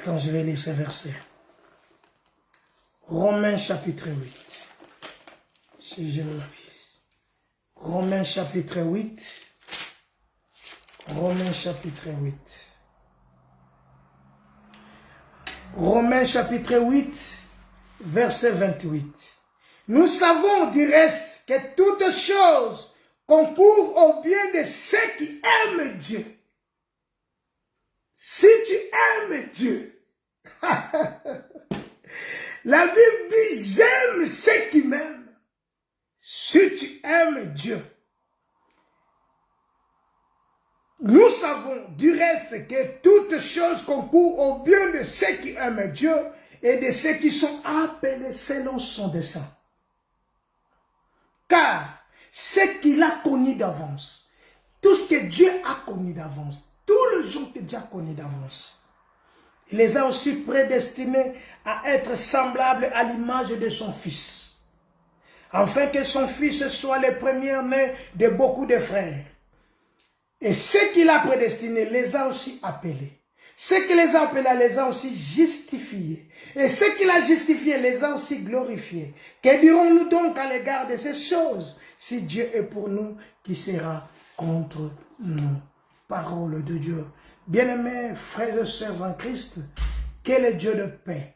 Quand je vais lire ce verset. Romains chapitre 8. Si je l'avise. Romains chapitre 8. Romains chapitre 8. Romains chapitre 8, verset 28. Nous savons du reste que toutes choses concourent au bien de ceux qui aiment Dieu. Si tu aimes Dieu, la Bible dit, j'aime ceux qui m'aiment. Si tu aimes Dieu. Nous savons du reste que toutes choses concourent au bien de ceux qui aiment Dieu et de ceux qui sont appelés selon son dessein. Car ce qu'il a connu d'avance, tout ce que Dieu a connu d'avance, tous les gens que Dieu a connus d'avance, il les a aussi prédestinés à être semblables à l'image de son Fils, afin que son Fils soit le premier-né de beaucoup de frères. Et ceux qu'il a prédestinés les a aussi appelés. Ceux qui les a appelés les a aussi justifiés. Et ceux qu'il a justifiés les a aussi glorifiés. Que dirons-nous donc à l'égard de ces choses? Si Dieu est pour nous, qui sera contre nous? Parole de Dieu. Bien-aimés frères et sœurs en Christ, que le Dieu de paix,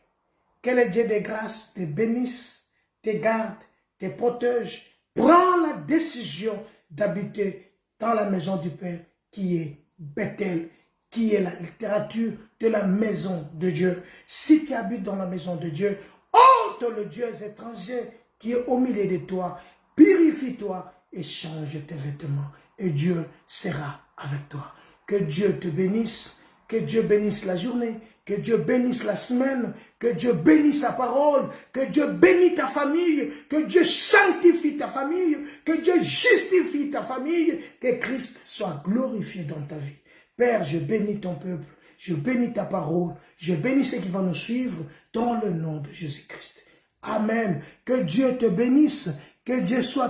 que le Dieu de grâce te bénisse, te garde, te protège. Prends la décision d'habiter dans la maison du Père qui est Bethel, qui est la littérature de la maison de Dieu. Si tu habites dans la maison de Dieu, ôte le Dieu étranger qui est au milieu de toi, purifie-toi et change tes vêtements. Et Dieu sera avec toi. Que Dieu te bénisse, que Dieu bénisse la journée, que Dieu bénisse la semaine, que Dieu bénisse sa parole, que Dieu bénisse ta famille, que Dieu sanctifie ta famille, que Dieu justifie ta famille, que Christ soit glorifié dans ta vie. Père, je bénis ton peuple, je bénis ta parole, je bénis ceux qui vont nous suivre dans le nom de Jésus-Christ. Amen. Que Dieu te bénisse, que Dieu soit